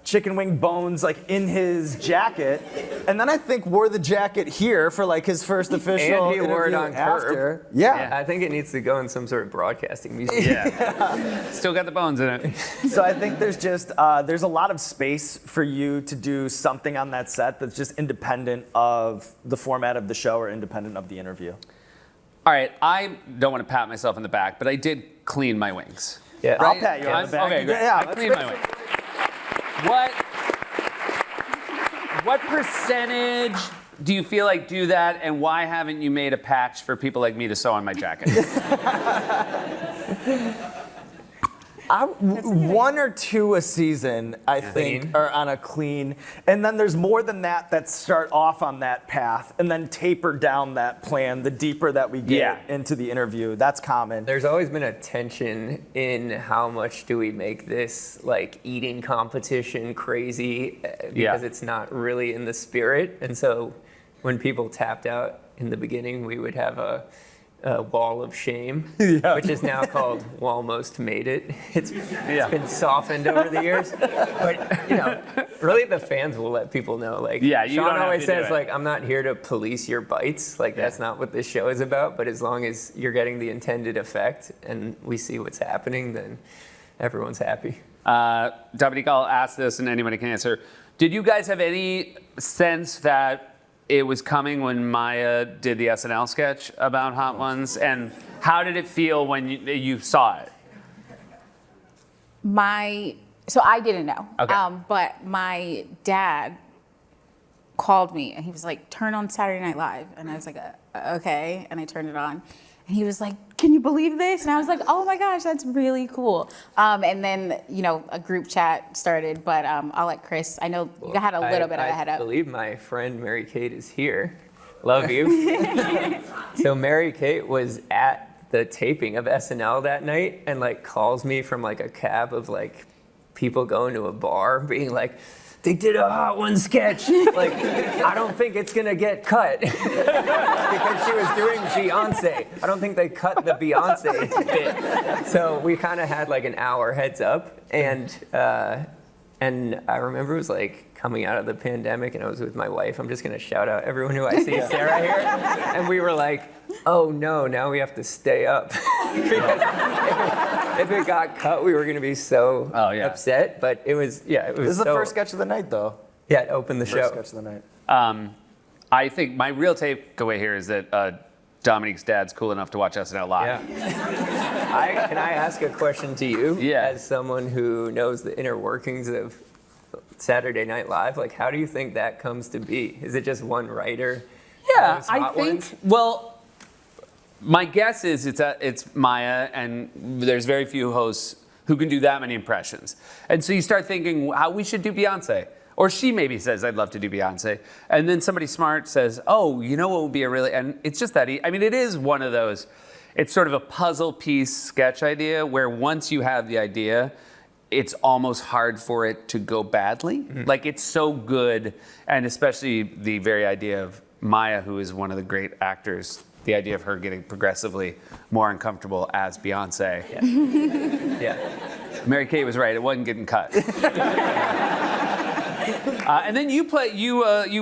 [SPEAKER 2] chicken wing bones in his jacket, and then I think wore the jacket here for his first official
[SPEAKER 4] and he wore it on
[SPEAKER 2] after.
[SPEAKER 4] Curb.
[SPEAKER 2] Yeah.
[SPEAKER 4] I think it needs to go in some sort of broadcasting museum.
[SPEAKER 1] Yeah. Still got the bones in it.
[SPEAKER 2] So I think there's just there's a lot of space for you to do something on that set that's just independent of the format of the show or independent of the interview.
[SPEAKER 1] All right, I don't want to pat myself on the back, but I did clean my wings.
[SPEAKER 4] Yeah.
[SPEAKER 2] I'll pat you on the back.
[SPEAKER 1] Okay, great.
[SPEAKER 2] Yeah,
[SPEAKER 1] I cleaned my wings. What percentage do you feel do that, and why haven't you made a patch for people like me to sew on my jacket?
[SPEAKER 2] One or two a season, I think,
[SPEAKER 4] Clean.
[SPEAKER 2] are on a clean. And then there's more than that start off on that path and then taper down that plan the deeper that we get into the interview. That's common.
[SPEAKER 4] There's always been a tension in how much do we make this like eating competition crazy because it's not really in the spirit. And so when people tapped out in the beginning, we would have a wall of shame, which is now called Walmost Made It. It's been softened over the years, but really the fans will let people know. Like,
[SPEAKER 1] you
[SPEAKER 4] Sean
[SPEAKER 1] don't have
[SPEAKER 4] always
[SPEAKER 1] to do
[SPEAKER 4] says,
[SPEAKER 1] it.
[SPEAKER 4] like, I'm not here to police your bites. Like, that's not what this show is about. But as long as you're getting the intended effect and we see what's happening, then everyone's happy.
[SPEAKER 1] Domonique, I'll ask this, and anybody can answer. Did you guys have any sense that it was coming when Maya did the SNL sketch about Hot Ones? And how did it feel when you saw it?
[SPEAKER 3] So I didn't know.
[SPEAKER 1] Okay.
[SPEAKER 3] But my dad called me and he was like, turn on Saturday Night Live. And I was like, okay. And I turned it on. And he was like, can you believe this? And I was like, oh my gosh, that's really cool. And then, a group chat started, but I'll let Chris, I know you had a little bit of a head
[SPEAKER 4] I
[SPEAKER 3] up.
[SPEAKER 4] believe my friend Mary Kate is here. Love you. So Mary Kate was at the taping of SNL that night and like calls me from like a cab of like people going to a bar being like, they did a Hot One sketch. Like, I don't think it's gonna get cut because she was doing Beyonce. I don't think they cut the Beyonce bit. So we kind of had like an hour heads up, and I remember it was like coming out of the pandemic, and I was with my wife. I'm just gonna shout out everyone who I see, Sarah here, and we were like, oh no, now we have to stay up because if it got cut, we were going to be so upset. But it was,
[SPEAKER 2] This is the first sketch of the night, though.
[SPEAKER 4] Yeah, it opened the show.
[SPEAKER 2] First sketch of the night.
[SPEAKER 1] I think my real takeaway here is that Dominique's dad's cool enough to watch SNL live.
[SPEAKER 4] Yeah. Can I ask a question to you?
[SPEAKER 1] Yeah.
[SPEAKER 4] As someone who knows the inner workings of Saturday Night Live, like, how do you think that comes to be? Is it just one writer?
[SPEAKER 1] Yeah, I think. Well, my guess is it's Maya, and there's very few hosts who can do that many impressions. And so you start thinking how we should do Beyonce. Or she maybe says, I'd love to do Beyonce. And then somebody smart says, oh, you know what would be a really, and it's just that, I mean, it is one of those, it's sort of a puzzle piece sketch idea where once you have the idea, it's almost hard for it to go badly. Mm-hmm. Like, it's so good, and especially the very idea of Maya, who is one of the great actors, the idea of her getting progressively more uncomfortable as Beyonce.
[SPEAKER 4] Yeah.
[SPEAKER 1] Mary Kate was right, it wasn't getting cut. And then you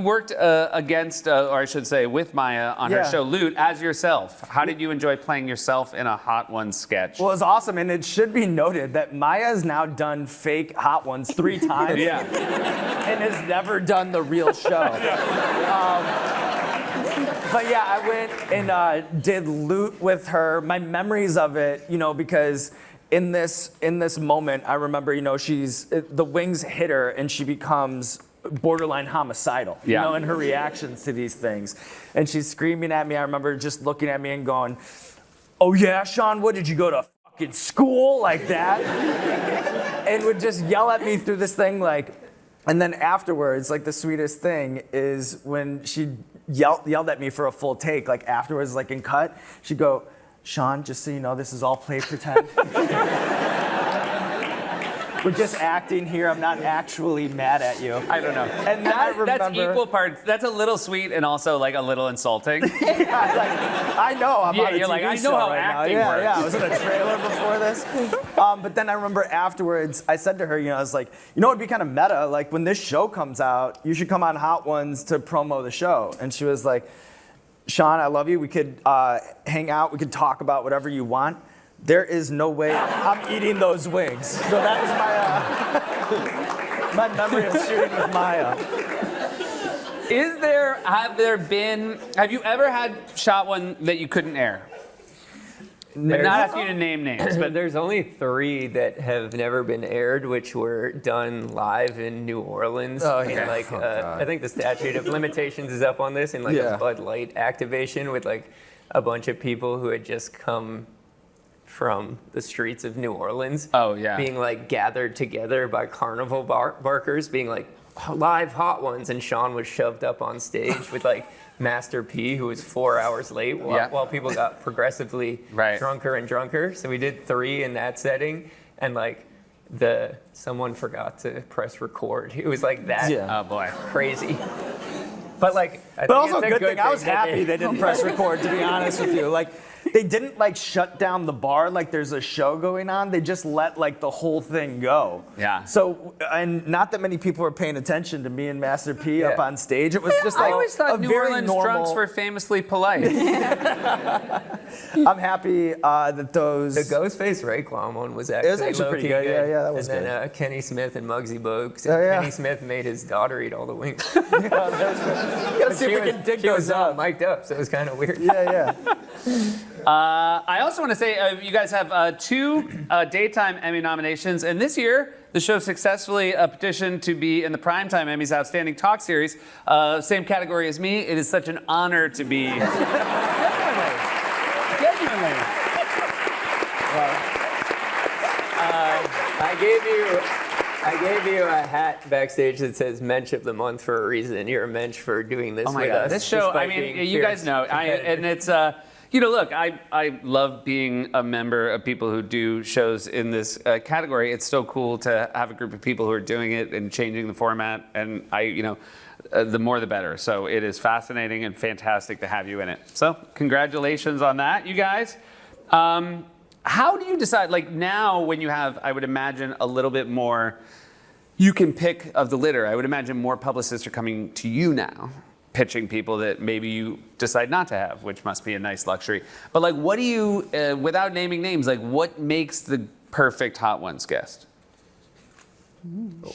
[SPEAKER 1] worked against, or I should say, with Maya on her show Loot as yourself. How did you enjoy playing yourself in a Hot Ones sketch?
[SPEAKER 2] Well, it's awesome, and it should be noted that Maya has now done fake Hot Ones 3 times. And has never done the real show. But yeah, I went and did Loot with her. My memories of it, because in this moment, I remember, the wings hit her and she becomes borderline homicidal, in her reactions to these things. And she's screaming at me. I remember just looking at me and going, oh yeah, Sean, what, did you go to fucking school like that? And would just yell at me through this thing and then afterwards, the sweetest thing is when she yelled at me for a full take, afterwards, in cut, she'd go, Sean, just so you know, this is all play pretend. We're just acting here. I'm not actually mad at you.
[SPEAKER 1] I don't know.
[SPEAKER 2] And then I remember,
[SPEAKER 1] that's equal parts. That's a little sweet and also a little insulting.
[SPEAKER 2] I know. I'm on a
[SPEAKER 1] you're
[SPEAKER 2] TV
[SPEAKER 1] I know
[SPEAKER 2] show
[SPEAKER 1] how
[SPEAKER 2] right
[SPEAKER 1] acting
[SPEAKER 2] now.
[SPEAKER 1] works.
[SPEAKER 2] Yeah, I was in a trailer before this. But then I remember afterwards, I said to her, I was like, it'd be kind of meta. When this show comes out, you should come on Hot Ones to promo the show. And she was like, Sean, I love you. We could hang out. We could talk about whatever you want. There is no way I'm eating those wings. So that was my memory of shooting with Maya.
[SPEAKER 1] Have you ever had shot one that you couldn't air? I'm not asking you to name names, but
[SPEAKER 4] there's only 3 that have never been aired, which were done live in New Orleans.
[SPEAKER 2] Oh, yeah.
[SPEAKER 4] I think the statute of limitations is up on this in a Bud Light activation with a bunch of people who had just come from the streets of New Orleans.
[SPEAKER 1] Oh, yeah.
[SPEAKER 4] Being like gathered together by carnival barkers, being like live hot ones, and Sean was shoved up on stage with like Master P, who was 4 hours late while people got progressively drunker and drunker. So we did 3 in that setting, and like someone forgot to press record. It was like that.
[SPEAKER 1] Oh boy,
[SPEAKER 4] crazy. But like,
[SPEAKER 2] but also a good thing. I was happy they didn't press record. To be honest with you, like. They didn't like shut down the bar like there's a show going on. They just let like the whole thing go.
[SPEAKER 1] Yeah.
[SPEAKER 2] So, and not that many people were paying attention to me and Master P up on stage. It was just like
[SPEAKER 1] I always thought
[SPEAKER 2] a
[SPEAKER 1] New
[SPEAKER 2] very
[SPEAKER 1] Orleans
[SPEAKER 2] normal...
[SPEAKER 1] drunks were famously polite.
[SPEAKER 2] I'm happy that those...
[SPEAKER 4] The Ghostface Raekwon one was actually
[SPEAKER 2] pretty good. Yeah, that was
[SPEAKER 4] good.
[SPEAKER 2] good.
[SPEAKER 4] And then Kenny Smith and Muggsy Bogues.
[SPEAKER 2] Oh, yeah.
[SPEAKER 4] Kenny Smith made his daughter eat all the wings.
[SPEAKER 2] Let's see if we can dig those up.
[SPEAKER 4] Mic'd up, so it was kind of weird.
[SPEAKER 2] Yeah.
[SPEAKER 1] I also want to say you guys have 2 daytime Emmy nominations, and this year the show successfully petitioned to be in the Primetime Emmys Outstanding Talk Series, same category as me. It is such an honor to be. Genuinely.
[SPEAKER 4] I gave you a hat backstage that says Mensch of the Month for a reason. You're a Mensch for doing this
[SPEAKER 1] Oh my
[SPEAKER 4] with
[SPEAKER 1] God,
[SPEAKER 4] us.
[SPEAKER 1] this show, I mean, you guys know, and it's, you know, look, I love being a member of people who do shows in this category. It's so cool to have a group of people who are doing it and changing the format, and the more the better. So it is fascinating and fantastic to have you in it. So congratulations on that, you guys. How do you decide, like now when you have, I would imagine, a little bit more, you can pick of the litter. I would imagine more publicists are coming to you now, pitching people that maybe you decide not to have, which must be a nice luxury. But like, what do you, without naming names, like what makes the perfect Hot Ones guest?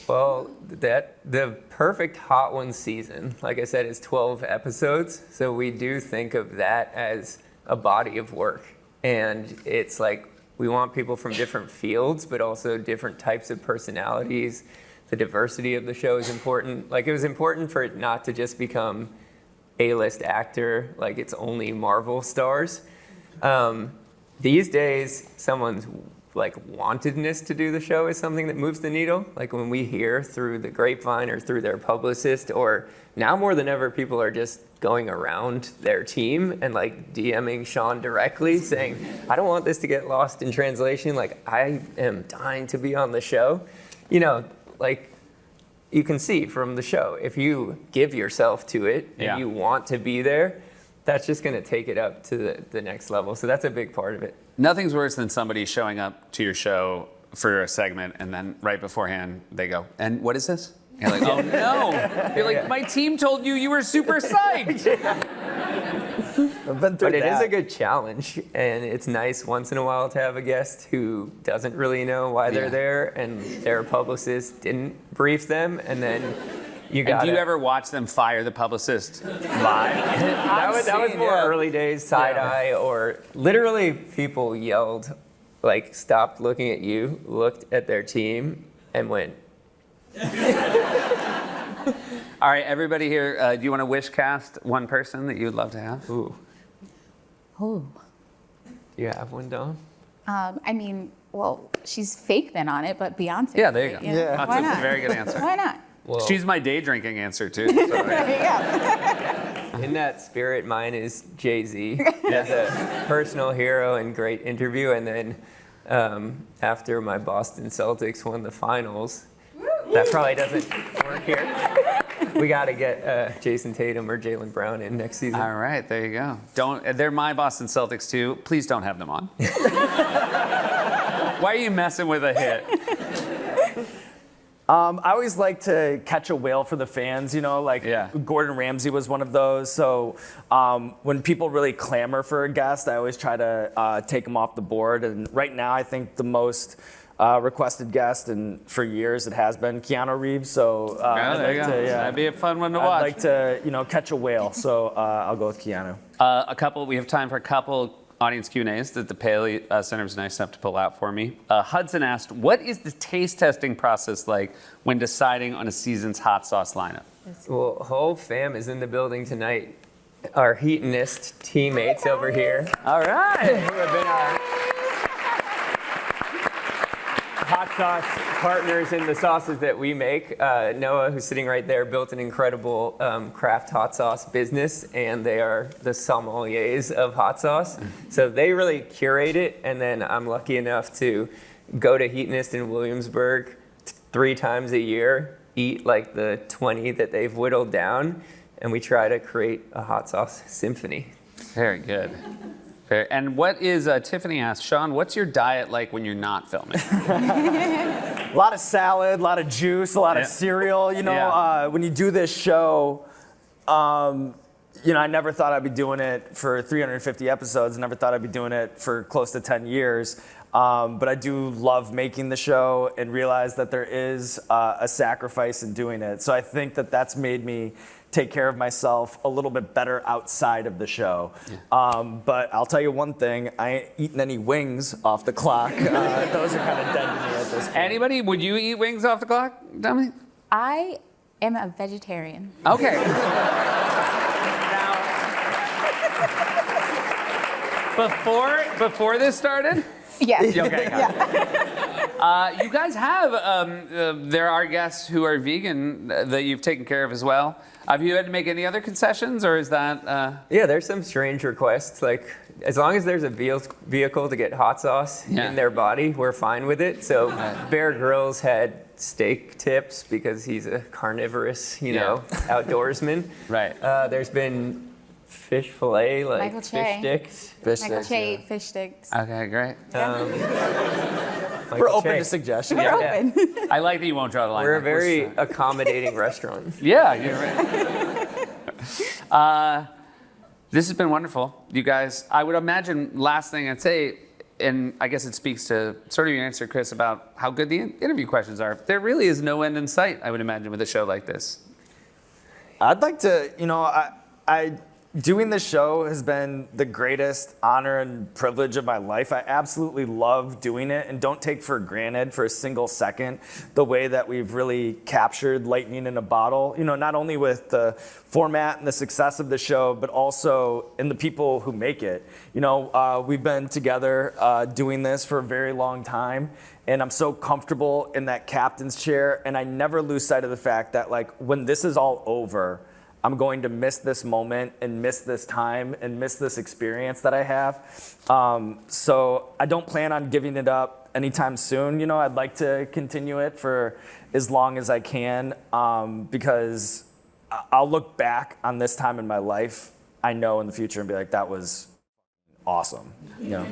[SPEAKER 4] Well, the perfect Hot Ones season, like I said, is 12 episodes. So we do think of that as a body of work. And it's like, we want people from different fields, but also different types of personalities. The diversity of the show is important. Like, it was important for it not to just become A-list actor, like it's only Marvel stars. These days, someone's like wantedness to do the show is something that moves the needle. Like when we hear through the grapevine or through their publicist, or now more than ever, people are just going around their team and like DMing Sean directly saying, I don't want this to get lost in translation. Like, I am dying to be on the show. You know, like you can see from the show, if you give yourself to it and you want to be there, that's just going to take it up to the next level. So that's a big part of it.
[SPEAKER 1] Nothing's worse than somebody showing up to your show for a segment and then right beforehand they go, and what is this? And you're like, oh no. You're like, my team told you were super psyched.
[SPEAKER 2] I've been through
[SPEAKER 4] But it
[SPEAKER 2] that.
[SPEAKER 4] is a good challenge, and it's nice once in a while to have a guest who doesn't really know why they're there, and their publicist didn't brief them, and then you got.
[SPEAKER 1] And do you ever watch them fire the publicist live?
[SPEAKER 4] That was more early days, side eye, or literally people yelled, like stopped looking at you, looked at their team, and went.
[SPEAKER 1] All right, everybody here, do you want to wish cast one person that you would love to have?
[SPEAKER 4] Ooh.
[SPEAKER 3] Ooh.
[SPEAKER 4] Do you have one, Dom?
[SPEAKER 3] I mean, well, she's fake then on it, but Beyonce.
[SPEAKER 1] Yeah, there you go.
[SPEAKER 2] Yeah.
[SPEAKER 1] That's
[SPEAKER 3] Why
[SPEAKER 1] a
[SPEAKER 3] not?
[SPEAKER 1] very good answer.
[SPEAKER 3] Why not?
[SPEAKER 4] Well,
[SPEAKER 1] She's my day drinking answer too. So,
[SPEAKER 3] There you go.
[SPEAKER 4] in that spirit, mine is Jay-Z as a personal hero and great interview. And then after my Boston Celtics won the finals, that probably doesn't work here. We got to get Jason Tatum or Jaylen Brown in next season.
[SPEAKER 1] all right, there you go. They're my Boston Celtics too. Please don't have them on. Why are you messing with a hit?
[SPEAKER 2] I always like to catch a whale for the fans, you know, like Gordon Ramsay was one of those. So when people really clamor for a guest, I always try to take them off the board. And right now, I think the most requested guest, and for years it has been Keanu Reeves. So
[SPEAKER 1] there you go. That'd be a fun one to watch.
[SPEAKER 2] I'd like to, catch a whale. So I'll go with Keanu.
[SPEAKER 1] We have time for a couple audience Q&As that the Paley Center was nice enough to pull out for me. Hudson asked, what is the taste testing process like when deciding on a season's hot sauce lineup?
[SPEAKER 4] Well, whole fam is in the building tonight. Our Heatonist teammates over here.
[SPEAKER 1] All right.
[SPEAKER 4] Who have been hot sauce partners in the sauces that we make. Noah, who's sitting right there, built an incredible craft hot sauce business, and they are the sommeliers of hot sauce. So they really curate it, and then I'm lucky enough to go to Heatonist in Williamsburg 3 times a year, eat like the 20 that they've whittled down, and we try to create a hot sauce symphony.
[SPEAKER 1] Very good. And what is, Tiffany asked, Sean, what's your diet like when you're not filming?
[SPEAKER 2] A lot of salad, a lot of juice, a lot of cereal. You know, when you do this show, you know, I never thought I'd be doing it for 350 episodes. Never thought I'd be doing it for close to 10 years. But I do love making the show and realize that there is a sacrifice in doing it. So I think that that's made me take care of myself a little bit better outside of the show. But I'll tell you one thing, I ain't eating any wings off the clock. Those are kind of dead to me at this point.
[SPEAKER 1] Anybody, would you eat wings off the clock, Dominique?
[SPEAKER 3] I am a vegetarian.
[SPEAKER 1] Okay. Now, before this started?
[SPEAKER 3] Yes.
[SPEAKER 1] Okay, got it. You guys have, there are guests who are vegan that you've taken care of as well. Have you had to make any other concessions, or is that?
[SPEAKER 4] Yeah, there's some strange requests. Like, as long as there's a vehicle to get hot sauce in their body, we're fine with it. So Bear Grylls had steak tips because he's a carnivorous, you know, outdoorsman.
[SPEAKER 1] Right.
[SPEAKER 4] There's been fish fillet, like
[SPEAKER 3] Michael
[SPEAKER 4] fish
[SPEAKER 3] Che.
[SPEAKER 4] sticks.
[SPEAKER 3] Michael Che ate fish sticks.
[SPEAKER 1] Okay, great.
[SPEAKER 2] We're open to suggestions.
[SPEAKER 3] We're open.
[SPEAKER 1] I like that you won't draw the line.
[SPEAKER 4] We're a very accommodating restaurant.
[SPEAKER 1] Yeah, you're right. This has been wonderful, you guys. I would imagine last thing I'd say, and I guess it speaks to sort of your answer, Chris, about how good the interview questions are. There really is no end in sight, I would imagine, with a show like this.
[SPEAKER 2] I'd like to, you know, I doing this show has been the greatest honor and privilege of my life. I absolutely love doing it and don't take for granted for a single second the way that we've really captured lightning in a bottle. You know, not only with the format and the success of the show, but also in the people who make it. You know, we've been together doing this for a very long time, and I'm so comfortable in that captain's chair, and I never lose sight of the fact that, like, when this is all over, I'm going to miss this moment and miss this time and miss this experience that I have. So I don't plan on giving it up anytime soon. You know, I'd like to continue it for as long as I can, because I'll look back on this time in my life, I know, in the future, and be like, that was awesome. You know.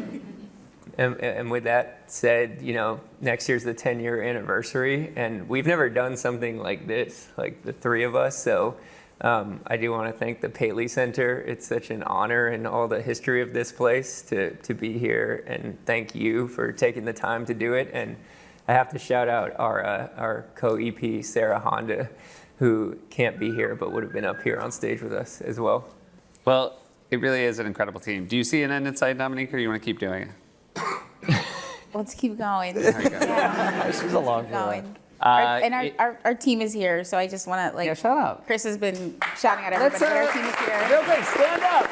[SPEAKER 4] And with that said, you know, next year's the 10-year anniversary, and we've never done something like this, like the 3 of us. So I do want to thank the Paley Center. It's such an honor in all the history of this place to be here, and thank you for taking the time to do it. And I have to shout out our co-EP, Sarah Honda, who can't be here but would have been up here on stage with us as well.
[SPEAKER 1] Well, it really is an incredible team. Do you see an end in sight, Dominique, or do you want to keep doing it?
[SPEAKER 3] Let's keep going.
[SPEAKER 1] There you go.
[SPEAKER 3] Yeah,
[SPEAKER 2] This was a long
[SPEAKER 3] keep going.
[SPEAKER 2] ride.
[SPEAKER 3] Our team is here, so I just want to, like,
[SPEAKER 1] Yeah, shut up.
[SPEAKER 3] Chris has been shouting at everybody, but our team is here.
[SPEAKER 1] Real quick, stand up.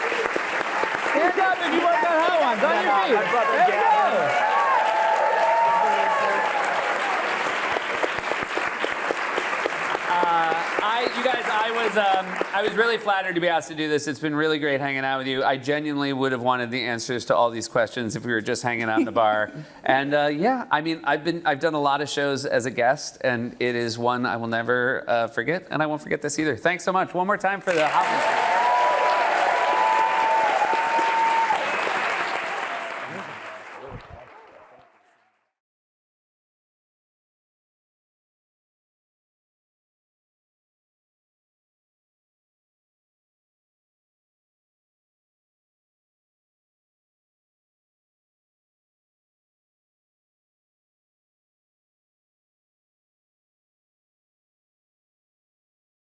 [SPEAKER 1] Stand up if you want that hot ones. On your feet. There you go. You guys, I was really flattered to be asked to do this. It's been really great hanging out with you. I genuinely would have wanted the answers to all these questions if we were just hanging out in the bar. And yeah, I mean, I've done a lot of shows as a guest, and it is one I will never forget, and I won't forget this either. Thanks so much. One more time for the Hot Ones.